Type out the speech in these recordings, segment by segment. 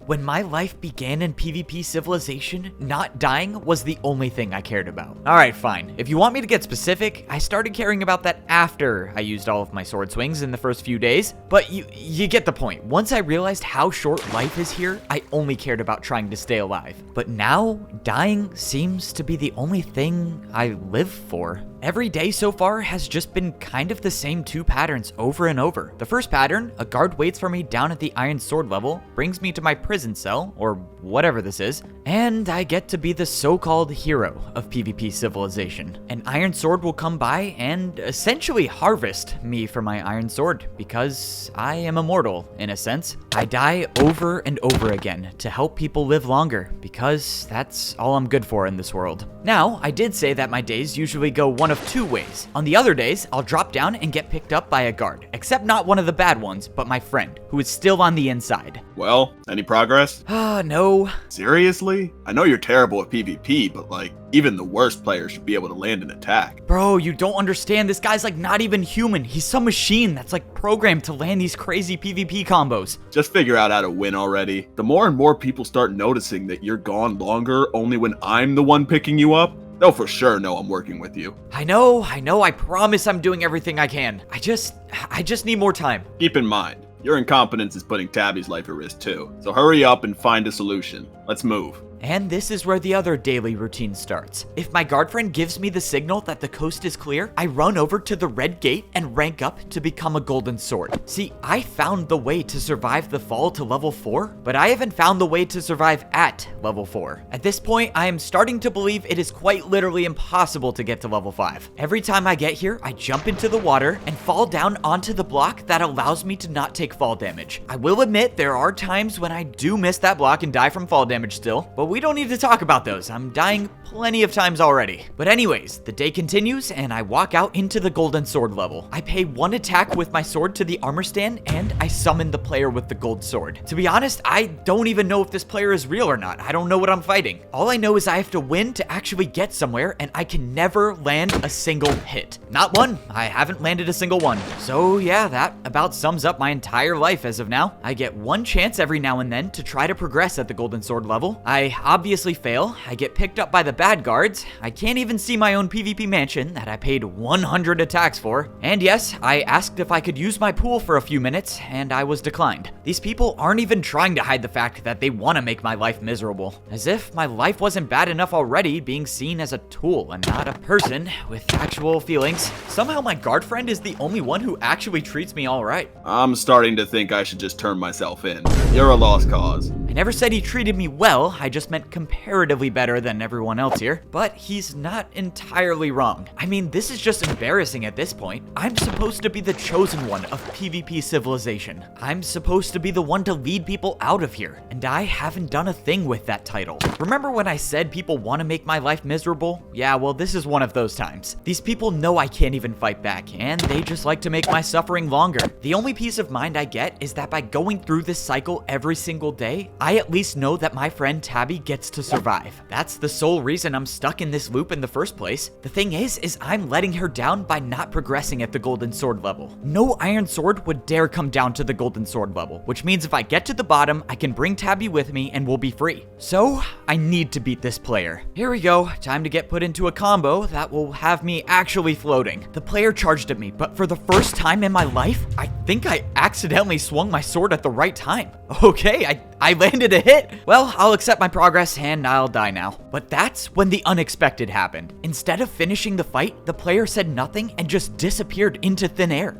When my life began in PvP Civilization, not dying was the only thing I cared about. Alright, fine. If you want me to get specific, I started caring about that after I used all of my sword swings in the first few days, but you get the point. Once I realized how short life is here, I only cared about trying to stay alive. But now, dying seems to be the only thing I live for. Every day so far has just been kind of the same two patterns over and over. The first pattern, a guard waits for me down at the Iron Sword level, brings me to my prison cell, or whatever this is, and I get to be the so-called hero of PvP Civilization. An Iron Sword will come by and essentially harvest me for my Iron Sword, because I am immortal, in a sense. I die over and over again to help people live longer, because that's all I'm good for in this world. Now, I did say that my days usually go one of two ways. On the other days, I'll drop down and get picked up by a guard, except not one of the bad ones, but my friend, who is still on the inside. Well, any progress? No. Seriously? I know you're terrible at PvP, but like, even the worst players should be able to land an attack. Bro, you don't understand. This guy's like not even human. He's some machine that's like programmed to land these crazy PvP combos. Just figure out how to win already. The more and more people start noticing that you're gone longer only when I'm the one picking you up, they'll for sure know I'm working with you. I know. I promise I'm doing everything I can. I just need more time. Keep in mind, your incompetence is putting Tabby's life at risk too. So hurry up and find a solution. Let's move. And this is where the other daily routine starts. If my guard friend gives me the signal that the coast is clear, I run over to the red gate and rank up to become a golden sword. See, I found the way to survive the fall to level 4, but I haven't found the way to survive at level 4. At this point, I am starting to believe it is quite literally impossible to get to level 5. Every time I get here, I jump into the water and fall down onto the block that allows me to not take fall damage. I will admit there are times when I do miss that block and die from fall damage still, but we don't need to talk about those. I'm dying plenty of times already. But anyways, the day continues and I walk out into the golden sword level. I pay one attack with my sword to the armor stand and I summon the player with the gold sword. To be honest, I don't even know if this player is real or not. I don't know what I'm fighting. All I know is I have to win to actually get somewhere and I can never land a single hit. Not one. I haven't landed a single one. So yeah, that about sums up my entire life as of now. I get one chance every now and then to try to progress at the golden sword level. I obviously fail. I get picked up by the bad guards. I can't even see my own PvP mansion that I paid 100 attacks for. And yes, I asked if I could use my pool for a few minutes, and I was declined. These people aren't even trying to hide the fact that they want to make my life miserable. As if my life wasn't bad enough already, being seen as a tool and not a person with actual feelings. Somehow my guard friend is the only one who actually treats me alright. I'm starting to think I should just turn myself in. You're a lost cause. I never said he treated me well, I just meant comparatively better than everyone else here, but he's not entirely wrong. I mean, this is just embarrassing at this point. I'm supposed to be the chosen one of PvP Civilization. I'm supposed to be the one to lead people out of here, and I haven't done a thing with that title. Remember when I said people want to make my life miserable? Yeah, well, this is one of those times. These people know I can't even fight back, and they just like to make my suffering longer. The only peace of mind I get is that by going through this cycle every single day, I at least know that my friend Tabby gets to survive. That's the sole reason I'm stuck in this loop in the first place. The thing is I'm letting her down by not progressing at the golden sword level. No iron sword would dare come down to the golden sword level, which means if I get to the bottom, I can bring Tabby with me and we'll be free. So I need to beat this player. Here we go. Time to get put into a combo that will have me actually floating. The player charged at me, but for the first time in my life, I think I accidentally swung my sword at the right time. Okay, I landed a hit. Well, I'll accept my progress and I'll die now. But that's when the unexpected happened. Instead of finishing the fight, the player said nothing and just disappeared into thin air.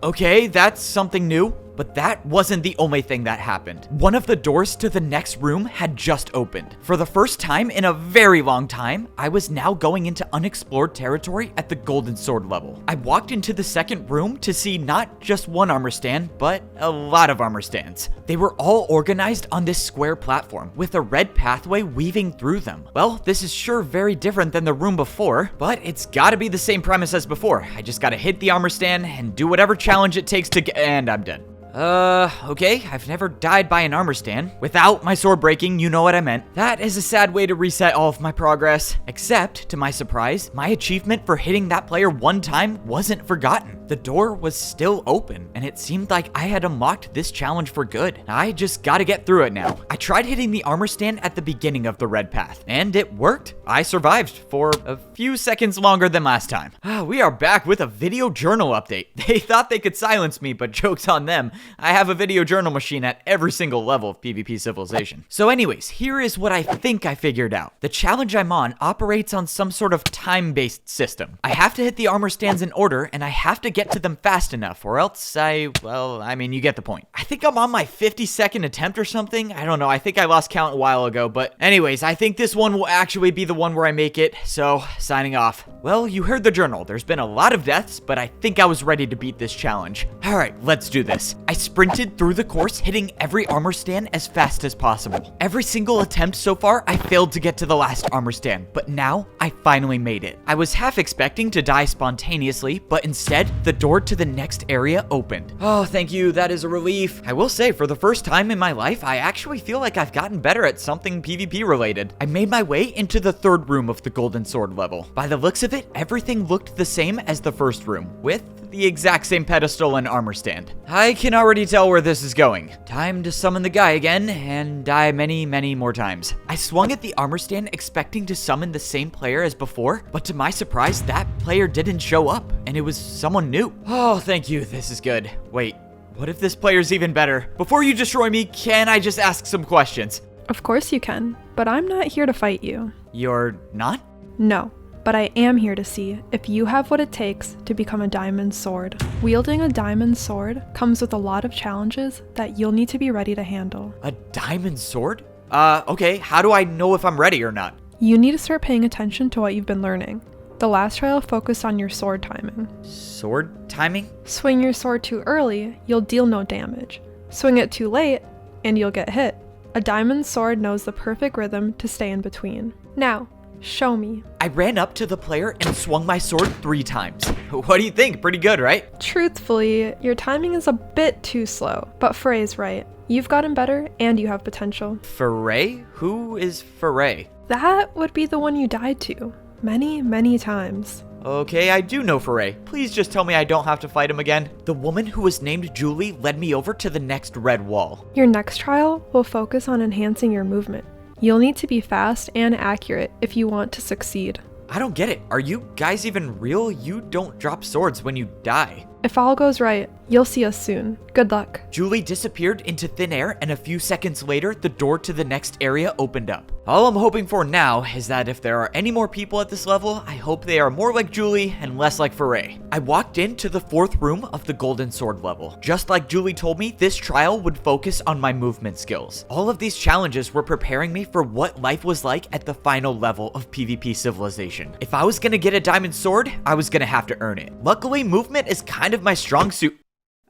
Okay, that's something new. But that wasn't the only thing that happened. One of the doors to the next room had just opened. For the first time in a very long time, I was now going into unexplored territory at the golden sword level. I walked into the second room to see not just one armor stand, but a lot of armor stands. They were all organized on this square platform with a red pathway weaving through them. Well, this is sure very different than the room before, but it's gotta be the same premise as before. I just gotta hit the armor stand and do whatever challenge it takes to get, and I'm dead. Okay, I've never died by an armor stand. Without my sword breaking, you know what I meant. That is a sad way to reset all of my progress. Except, to my surprise, my achievement for hitting that player one time wasn't forgotten. The door was still open, and it seemed like I had unlocked this challenge for good. I just gotta get through it now. I tried hitting the armor stand at the beginning of the red path, and it worked. I survived for a few seconds longer than last time. We are back with a video journal update. They thought they could silence me, but joke's on them. I have a video journal machine at every single level of PvP Civilization. So anyways, here is what I think I figured out. The challenge I'm on operates on some sort of time-based system. I have to hit the armor stands in order, and I have to get to them fast enough, or else you get the point. I think I'm on my 52nd attempt or something. I don't know. I think I lost count a while ago, but anyways, I think this one will actually be the one where I make it, so signing off. Well, you heard the journal. There's been a lot of deaths, but I think I was ready to beat this challenge. Alright, let's do this. I sprinted through the course, hitting every armor stand as fast as possible. Every single attempt so far, I failed to get to the last armor stand, but now I finally made it. I was half expecting to die spontaneously, but instead, the door to the next area opened. Oh, thank you, that is a relief. I will say, for the first time in my life, I actually feel like I've gotten better at something PvP related. I made my way into the third room of the Golden Sword level. By the looks of it, everything looked the same as the first room, with the exact same pedestal and armor stand. I can already tell where this is going. Time to summon the guy again and die many, many more times. I swung at the armor stand expecting to summon the same player as before, but to my surprise, that player didn't show up, and it was someone new. Oh, thank you, this is good. Wait, what if this player's even better? Before you destroy me, can I just ask some questions? Of course you can, but I'm not here to fight you. You're not? No. But I am here to see if you have what it takes to become a diamond sword. Wielding a diamond sword comes with a lot of challenges that you'll need to be ready to handle. A diamond sword? Okay, how do I know if I'm ready or not? You need to start paying attention to what you've been learning. The last trial focused on your sword timing. Sword timing? Swing your sword too early, you'll deal no damage. Swing it too late, and you'll get hit. A diamond sword knows the perfect rhythm to stay in between. Now, show me. I ran up to the player and swung my sword 3 times. What do you think? Pretty good, right? Truthfully, your timing is a bit too slow, but Frey's right. You've gotten better and you have potential. Foray? Who is Foray? That would be the one you died to. Many, many times. Okay, I do know Foray. Please just tell me I don't have to fight him again. The woman who was named Julie led me over to the next red wall. Your next trial will focus on enhancing your movement. You'll need to be fast and accurate if you want to succeed. I don't get it. Are you guys even real? You don't drop swords when you die. If all goes right, you'll see us soon. Good luck. Julie disappeared into thin air, and a few seconds later, the door to the next area opened up. All I'm hoping for now is that if there are any more people at this level, I hope they are more like Julie and less like Foray. I walked into the 4th room of the Golden Sword level. Just like Julie told me, this trial would focus on my movement skills. All of these challenges were preparing me for what life was like at the final level of PvP Civilization. If I was gonna get a diamond sword, I was gonna have to earn it. Luckily, movement is kind of my strong suit.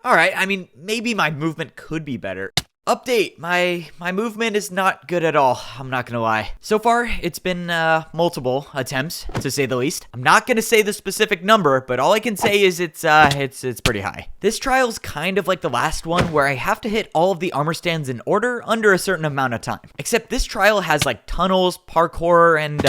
Alright, I mean, maybe my movement could be better. Update, my movement is not good at all, I'm not gonna lie. So far, it's been multiple attempts, to say the least. I'm not gonna say the specific number, but all I can say is it's pretty high. This trial's kind of like the last one, where I have to hit all of the armor stands in order under a certain amount of time. Except this trial has like tunnels, parkour, and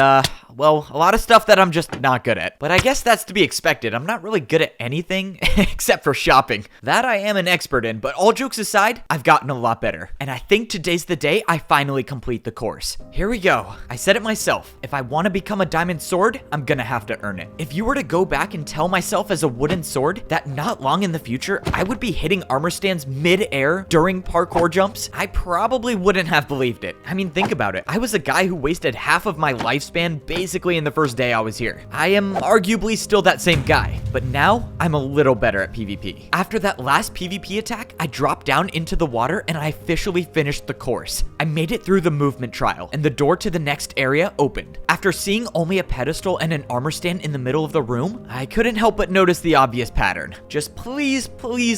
well, a lot of stuff that I'm just not good at. But I guess that's to be expected. I'm not really good at anything except for shopping. That I am an expert in, but all jokes aside, I've gotten a lot better. And I think today's the day I finally complete the course. Here we go. I said it myself. If I want to become a diamond sword, I'm gonna have to earn it. If you were to go back and tell myself as a wooden sword that not long in the future, I would be hitting armor stands mid-air during parkour jumps, I probably wouldn't have believed it. I mean, think about it. I was a guy who wasted half of my lifespan basically in the first day I was here. I am arguably still that same guy, but now I'm a little better at PvP. After that last PvP attack, I dropped down into the water and I officially finished the course. I made it through the movement trial and the door to the next area opened. After seeing only a pedestal and an armor stand in the middle of the room, I couldn't help but notice the obvious pattern. Just please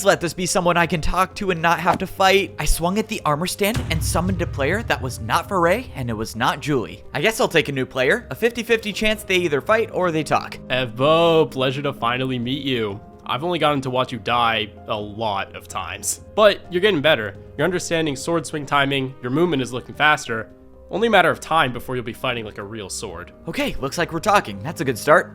let this be someone I can talk to and not have to fight. I swung at the armor stand and summoned a player that was not Foray and it was not Julie. I guess I'll take a new player. A 50-50 chance they either fight or they talk. Evbo, pleasure to finally meet you. I've only gotten to watch you die a lot of times. But you're getting better. You're understanding sword swing timing, your movement is looking faster. Only a matter of time before you'll be fighting like a real sword. Okay, looks like we're talking. That's a good start.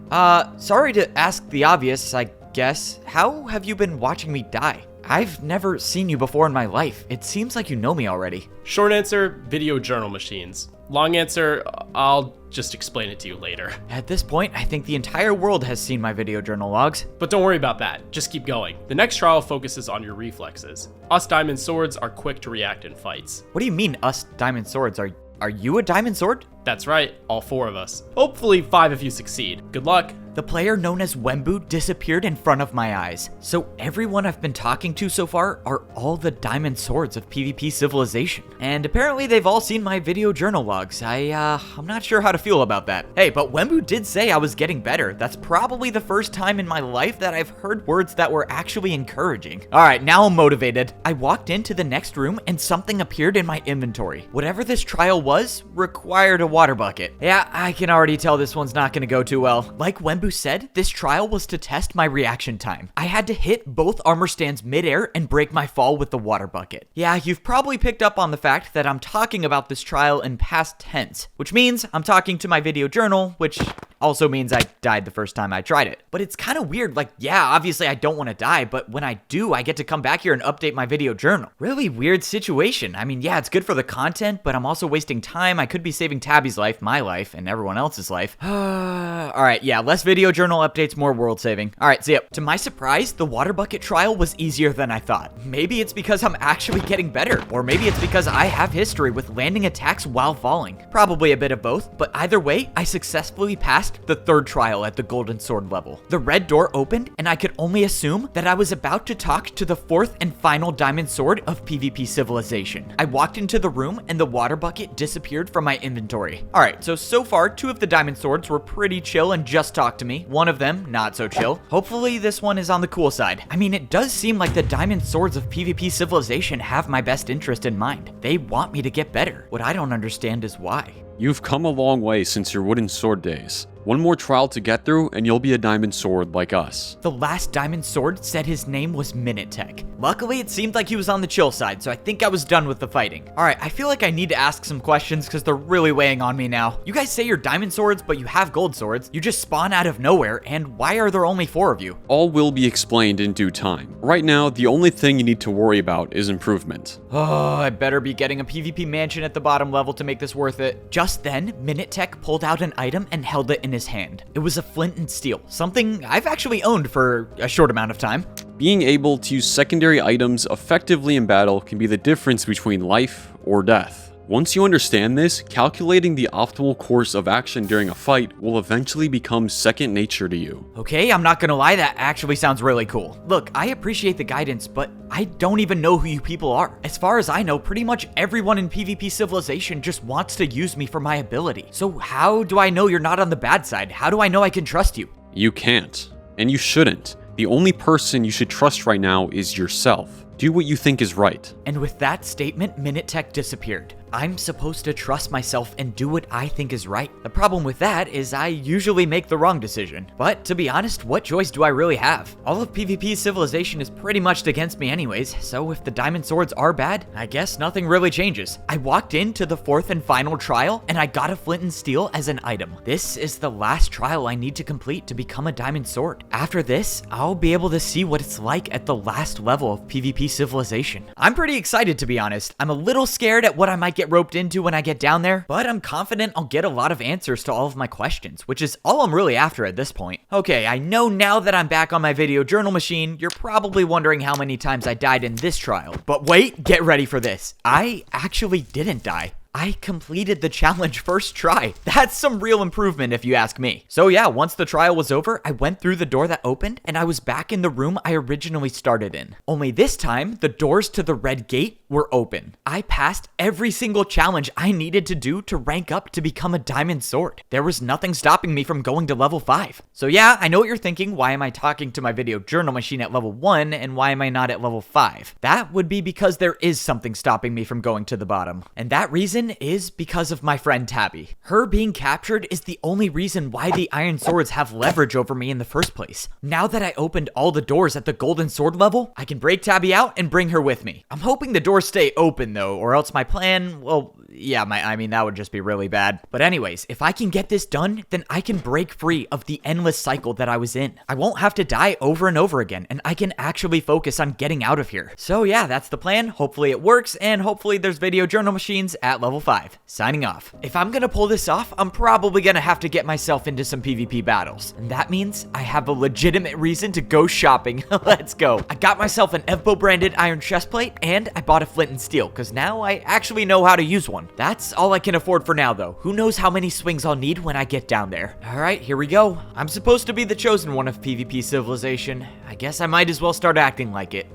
Sorry to ask the obvious, I guess. How have you been watching me die? I've never seen you before in my life. It seems like you know me already. Short answer, video journal machines. Long answer, I'll just explain it to you later. At this point, I think the entire world has seen my video journal logs. But don't worry about that, just keep going. The next trial focuses on your reflexes. Us diamond swords are quick to react in fights. What do you mean, us diamond swords? Are you a diamond sword? That's right, all 4 of us. Hopefully 5 if you succeed. Good luck. The player known as Wembu disappeared in front of my eyes. So everyone I've been talking to so far are all the diamond swords of PvP Civilization. And apparently they've all seen my video journal logs. I'm not sure how to feel about that. Hey, but Wembu did say I was getting better. That's probably the first time in my life that I've heard words that were actually encouraging. All right, now I'm motivated. I walked into the next room and something appeared in my inventory. Whatever this trial was, required a water bucket. Yeah, I can already tell this one's not gonna go too well. Like Wembu said, this trial was to test my reaction time. I had to hit both armor stands midair and break my fall with the water bucket. Yeah, you've probably picked up on the fact that I'm talking about this trial in past tense, which means I'm talking to my video journal, which also means I died the first time I tried it. But it's kind of weird, like, yeah, obviously I don't want to die, but when I do, I get to come back here and update my video journal. Really weird situation. I mean, yeah, it's good for the content, but I'm also wasting time. I could be saving Tabby's life, my life, and everyone else's life. Alright, yeah, less video journal updates, more world saving. Alright, see ya. To my surprise, the water bucket trial was easier than I thought. Maybe it's because I'm actually getting better, or maybe it's because I have history with landing attacks while falling. Probably a bit of both, but either way, I successfully passed the 3rd trial at the golden sword level. The red door opened, and I could only assume that I was about to talk to the 4th and final diamond sword of PvP Civilization. I walked into the room, and the water bucket disappeared from my inventory. Alright, so far, 2 of the diamond swords were pretty chill and just talked to me. One of them, not so chill. Hopefully, this one is on the cool side. I mean, it does seem like the diamond swords of PvP Civilization have my best interest in mind. They want me to get better. What I don't understand is why. You've come a long way since your wooden sword days. One more trial to get through and you'll be a diamond sword like us. The last diamond sword said his name was Minutech. Luckily, it seemed like he was on the chill side, so I think I was done with the fighting. Alright, I feel like I need to ask some questions because they're really weighing on me now. You guys say you're diamond swords, but you have gold swords. You just spawn out of nowhere, and why are there only 4 of you? All will be explained in due time. Right now, the only thing you need to worry about is improvement. Oh, I better be getting a PvP mansion at the bottom level to make this worth it. Just then, Minutech pulled out an item and held it in his hand. It was a flint and steel, something I've actually owned for a short amount of time. Being able to use secondary items effectively in battle can be the difference between life or death. Once you understand this, calculating the optimal course of action during a fight will eventually become second nature to you. Okay, I'm not gonna lie, that actually sounds really cool. Look, I appreciate the guidance, but I don't even know who you people are. As far as I know, pretty much everyone in PvP Civilization just wants to use me for my ability. So how do I know you're not on the bad side? How do I know I can trust you? You can't, and you shouldn't. The only person you should trust right now is yourself. Do what you think is right. And with that statement, Minutech disappeared. I'm supposed to trust myself and do what I think is right. The problem with that is I usually make the wrong decision. But to be honest, what choice do I really have? All of PvP Civilization is pretty much against me anyways, so if the diamond swords are bad, I guess nothing really changes. I walked into the 4th and final trial, and I got a flint and steel as an item. This is the last trial I need to complete to become a diamond sword. After this, I'll be able to see what it's like at the last level of PvP Civilization. I'm pretty excited, to be honest. I'm a little scared at what I might get roped into when I get down there, but I'm confident I'll get a lot of answers to all of my questions, which is all I'm really after at this point. Okay, I know now that I'm back on my video journal machine, you're probably wondering how many times I died in this trial. But wait, get ready for this. I actually didn't die. I completed the challenge first try. That's some real improvement if you ask me. So yeah, once the trial was over, I went through the door that opened and I was back in the room I originally started in. Only this time, the doors to the red gate were open. I passed every single challenge I needed to do to rank up to become a diamond sword. There was nothing stopping me from going to level 5. So yeah, I know what you're thinking. Why am I talking to my video journal machine at level 1 and why am I not at level 5? That would be because there is something stopping me from going to the bottom. And that reason reason is because of my friend Tabby. Her being captured is the only reason why the Iron Swords have leverage over me in the first place. Now that I opened all the doors at the Golden Sword level, I can break Tabby out and bring her with me. I'm hoping the doors stay open though, or else my plan, well, yeah, I mean, that would just be really bad. But anyways, if I can get this done, then I can break free of the endless cycle that I was in. I won't have to die over and over again, and I can actually focus on getting out of here. So yeah, that's the plan. Hopefully it works, and hopefully there's video journal machines at level 5. Signing off. If I'm gonna pull this off, I'm probably gonna have to get myself into some PvP battles. And that means I have a legitimate reason to go shopping. Let's go. I got myself an Evbo branded iron chestplate, and I bought a flint and steel, because now I actually know how to use one. That's all I can afford for now though. Who knows how many swings I'll need when I get down there. Alright, here we go. I'm supposed to be the chosen one of PvP civilization. I guess I might as well start acting like it.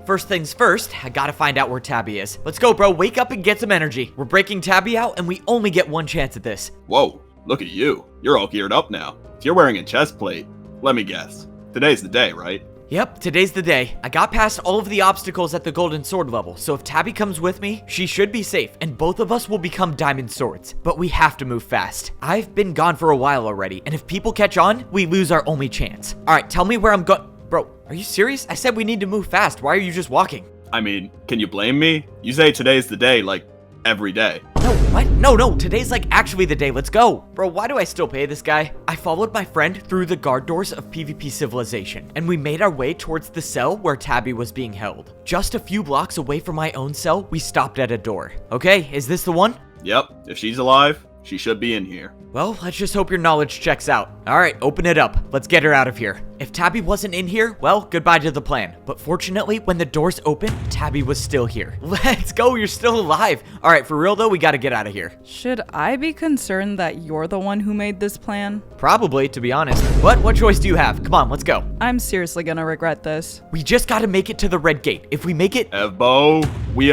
First things first, I gotta find out where Tabby is. Let's go, bro. Wake up and get some energy. We're breaking Tabby out, and we only get one chance at this. Whoa, look at you. You're all geared up now. If you're wearing a chest plate, let me guess. Today's the day, right? Yep, today's the day. I got past all of the obstacles at the Golden Sword level, so if Tabby comes with me, she should be safe, and both of us will become Diamond Swords. But we have to move fast. I've been gone for a while already, and if people catch on, we lose our only chance. Alright, tell me where I'm going. Bro, are you serious? I said we need to move fast. Why are you just walking? I mean, can you blame me? You say today's the day, like, every day. No, what? No, today's like actually the day. Let's go. Bro, why do I still pay this guy? I followed my friend through the guard doors of PvP Civilization, and we made our way towards the cell where Tabby was being held. Just a few blocks away from my own cell, we stopped at a door. Okay, is this the one? Yep, if she's alive, she should be in here. Well, let's just hope your knowledge checks out. Alright, open it up. Let's get her out of here. If Tabby wasn't in here, well, goodbye to the plan. But fortunately, when the doors opened, Tabby was still here. Let's go, you're still alive. Alright, for real though, we gotta get out of here. Should I be concerned that you're the one who made this plan? Probably, to be honest. But what choice do you have? Come on, let's go. I'm seriously gonna regret this. We just gotta make it to the red gate. If we make it... Evbo, we,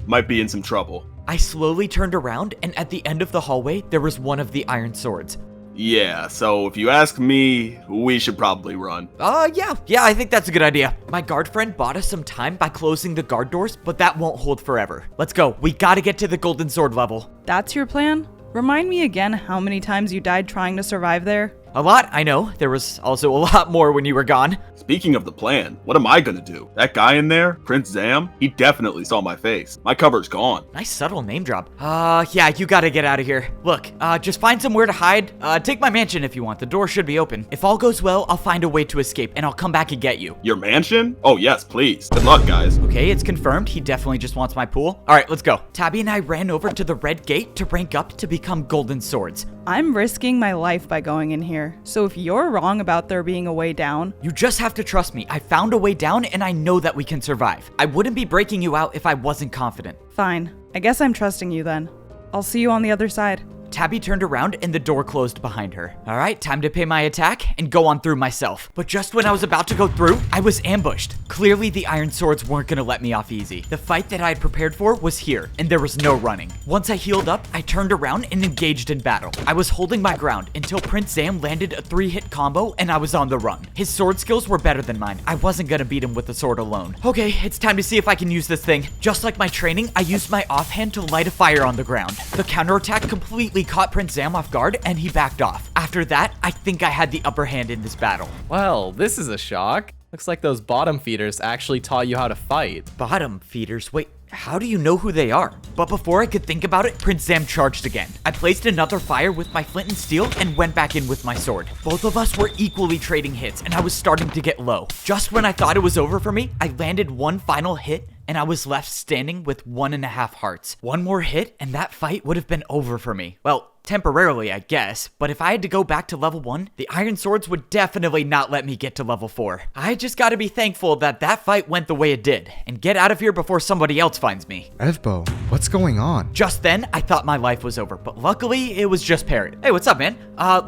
might be in some trouble. I slowly turned around, and at the end of the hallway, there was one of the iron swords. Yeah, so if you ask me, we should probably run. Yeah, I think that's a good idea. My guard friend bought us some time by closing the guard doors, but that won't hold forever. Let's go. We gotta get to the golden sword level. That's your plan? Remind me again how many times you died trying to survive there? A lot, I know. There was also a lot more when you were gone. Speaking of the plan, what am I gonna do? That guy in there, Prince Zam, he definitely saw my face. My cover's gone. Nice subtle name drop. Yeah, you gotta get out of here. Look, just find somewhere to hide. Take my mansion if you want. The door should be open. If all goes well, I'll find a way to escape, and I'll come back and get you. Your mansion? Oh yes, please. Good luck, guys. Okay, it's confirmed. He definitely just wants my pool. Alright, let's go. Tabby and I ran over to the red gate to rank up to become golden swords. I'm risking my life by going in here, so if you're wrong about there being a way down... You just have to trust me. I found a way down, and I know that we can survive. I wouldn't be breaking you out if I wasn't confident. Fine. I guess I'm trusting you then. I'll see you on the other side. Tabby turned around and the door closed behind her. Alright, time to pay my attack and go on through myself. But just when I was about to go through, I was ambushed. Clearly the iron swords weren't gonna let me off easy. The fight that I had prepared for was here, and there was no running. Once I healed up, I turned around and engaged in battle. I was holding my ground until Prince Zam landed a 3-hit combo and I was on the run. His sword skills were better than mine. I wasn't gonna beat him with the sword alone. Okay, it's time to see if I can use this thing. Just like my training, I used my offhand to light a fire on the ground. The counterattack completely caught Prince Zam off guard and he backed off. After that, I think I had the upper hand in this battle. Well, this is a shock. Looks like those bottom feeders actually taught you how to fight. Bottom feeders? Wait, how do you know who they are? But before I could think about it, Prince Zam charged again. I placed another fire with my flint and steel and went back in with my sword. Both of us were equally trading hits and I was starting to get low. Just when I thought it was over for me, I landed one final hit and I was left standing with 1.5 hearts. One more hit and that fight would have been over for me. Well, temporarily, I guess, but if I had to go back to level 1, the iron swords would definitely not let me get to level 4. I just gotta be thankful that that fight went the way it did, and get out of here before somebody else finds me. Evbo, what's going on? Just then, I thought my life was over, but luckily, it was just Parrot. Hey, what's up, man?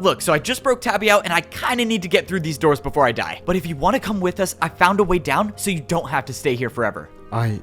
Look, so I just broke Tabby out, and I kinda need to get through these doors before I die. But if you wanna come with us, I found a way down, so you don't have to stay here forever. I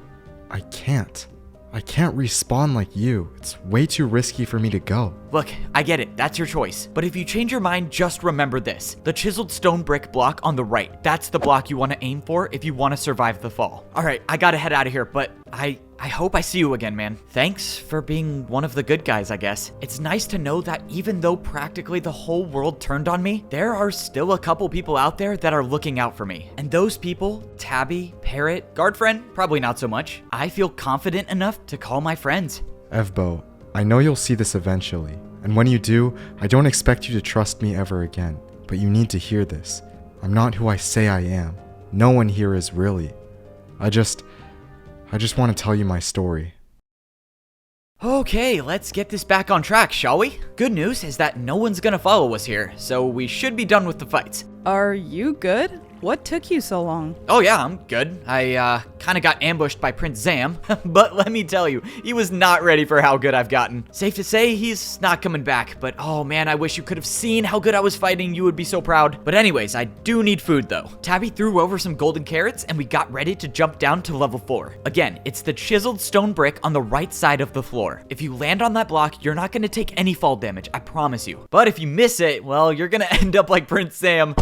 can't. I can't respawn like you. It's way too risky for me to go. Look, I get it, that's your choice. But if you change your mind, just remember this. The chiseled stone brick block on the right, that's the block you want to aim for if you want to survive the fall. Alright, I gotta head out of here, but I I hope I see you again, man. Thanks for being one of the good guys, I guess. It's nice to know that even though practically the whole world turned on me, there are still a couple people out there that are looking out for me. And those people, Tabby, Parrot, Guard Friend, probably not so much. I feel confident enough to call my friends. Evbo, I know you'll see this eventually. And when you do, I don't expect you to trust me ever again. But you need to hear this. I'm not who I say I am. No one here is really. I just want to tell you my story. Okay, let's get this back on track, shall we? Good news is that no one's gonna follow us here, so we should be done with the fights. Are you good? What took you so long? Oh yeah, I'm good. I kinda got ambushed by Prince Zam, but let me tell you, he was not ready for how good I've gotten. Safe to say, he's not coming back, but oh man, I wish you could have seen how good I was fighting. You would be so proud. But anyways, I do need food though. Tabby threw over some golden carrots and we got ready to jump down to level 4. Again, it's the chiseled stone brick on the right side of the floor. If you land on that block, you're not gonna take any fall damage, I promise you. But if you miss it, well, you're gonna end up like Prince Sam.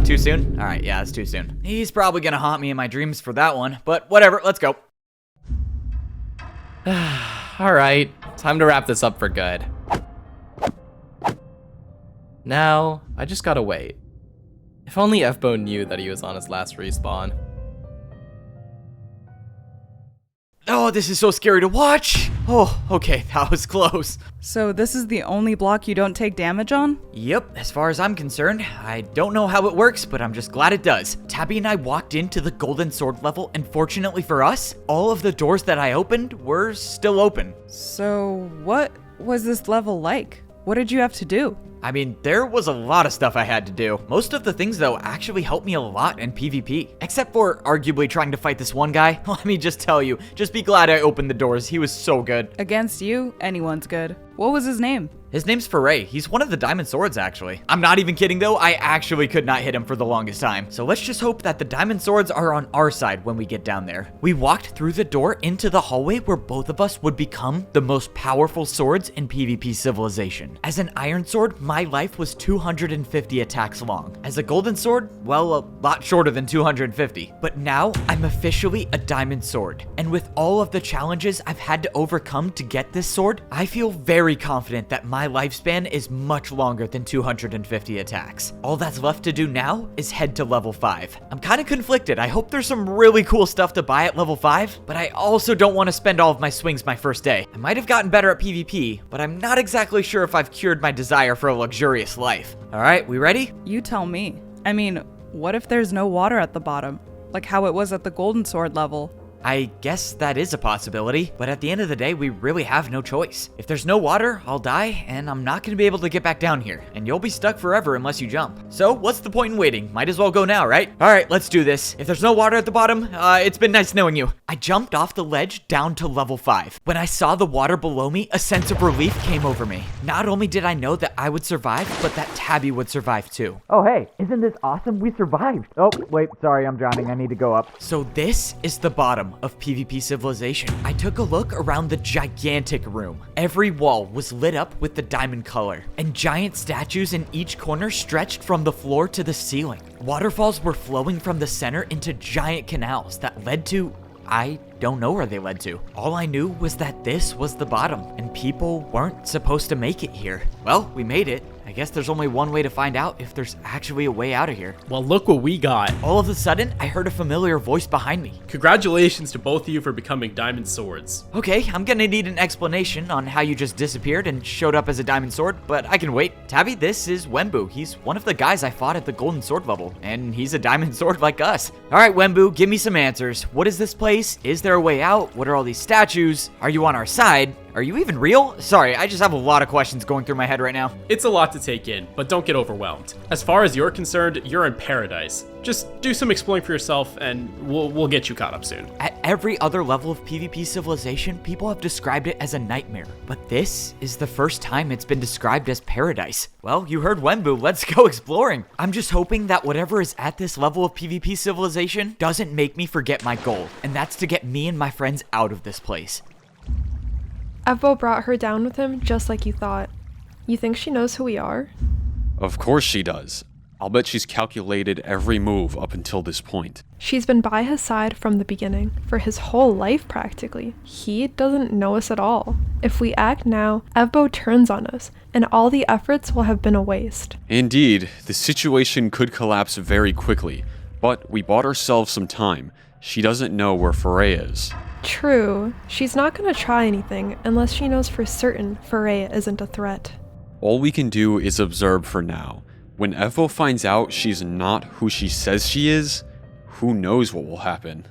Too soon? Alright, yeah, it's too soon. He's probably gonna haunt me in my dreams for that one, but whatever, let's go. Alright, time to wrap this up for good. Now, I just gotta wait. If only Evbo knew that he was on his last respawn. Oh, this is so scary to watch. Oh, okay, that was close. So this is the only block you don't take damage on? Yep, as far as I'm concerned, I don't know how it works, but I'm just glad it does. Tabby and I walked into the golden sword level, and fortunately for us, all of the doors that I opened were still open. So what was this level like? What did you have to do? I mean, there was a lot of stuff I had to do. Most of the things, though, actually helped me a lot in PvP. Except for arguably trying to fight this one guy. Let me just tell you, just be glad I opened the doors. He was so good. Against you, anyone's good. What was his name? His name's Foray. He's one of the diamond swords, actually. I'm not even kidding, though. I actually could not hit him for the longest time. So let's just hope that the diamond swords are on our side when we get down there. We walked through the door into the hallway where both of us would become the most powerful swords in PvP Civilization. As an iron sword, my life was 250 attacks long. As a golden sword, well, a lot shorter than 250. But now, I'm officially a diamond sword. And with all of the challenges I've had to overcome to get this sword, I feel very confident that my lifespan is much longer than 250 attacks. All that's left to do now is head to level 5. I'm kind of conflicted. I hope there's some really cool stuff to buy at level 5, but I also don't want to spend all of my swings my first day. I might have gotten better at PvP, but I'm not exactly sure if I've cured my desire for a luxurious life. All right, we ready? You tell me. I mean, what if there's no water at the bottom? Like how it was at the golden sword level? I guess that is a possibility, but at the end of the day, we really have no choice. If there's no water, I'll die, and I'm not gonna be able to get back down here, and you'll be stuck forever unless you jump. So, what's the point in waiting? Might as well go now, right? Alright, let's do this. If there's no water at the bottom, it's been nice knowing you. I jumped off the ledge down to level 5. When I saw the water below me, a sense of relief came over me. Not only did I know that I would survive, but that Tabby would survive too. Oh hey, isn't this awesome? We survived. Oh, wait, sorry, I'm drowning. I need to go up. So this is the bottom of PvP Civilization. I took a look around the gigantic room. Every wall was lit up with the diamond color, and giant statues in each corner stretched from the floor to the ceiling. Waterfalls were flowing from the center into giant canals that led to... I don't know where they led to. All I knew was that this was the bottom, and people weren't supposed to make it here. Well, we made it. I guess there's only one way to find out if there's actually a way out of here. Well, look what we got. All of a sudden, I heard a familiar voice behind me. Congratulations to both of you for becoming diamond swords. Okay, I'm gonna need an explanation on how you just disappeared and showed up as a diamond sword, but I can wait. Tabby, this is Wembu. He's one of the guys I fought at the golden sword level, and he's a diamond sword like us. All right, Wembu, give me some answers. What is this place? Is there a way out? What are all these statues? Are you on our side? Are you even real? Sorry, I just have a lot of questions going through my head right now. It's a lot to take in, but don't get overwhelmed. As far as you're concerned, you're in paradise. Just do some exploring for yourself, and we'll get you caught up soon. At every other level of PvP Civilization, people have described it as a nightmare, but this is the first time it's been described as paradise. Well, you heard Wembu, let's go exploring. I'm just hoping that whatever is at this level of PvP Civilization doesn't make me forget my goal, and that's to get me and my friends out of this place. Evbo brought her down with him just like you thought. You think she knows who we are? Of course she does. I'll bet she's calculated every move up until this point. She's been by his side from the beginning, for his whole life practically. He doesn't know us at all. If we act now, Evbo turns on us, and all the efforts will have been a waste. Indeed, the situation could collapse very quickly, but we bought ourselves some time. She doesn't know where Foray is. True, she's not gonna try anything unless she knows for certain Foray isn't a threat. All we can do is observe for now. When Evbo finds out she's not who she says she is, who knows what will happen.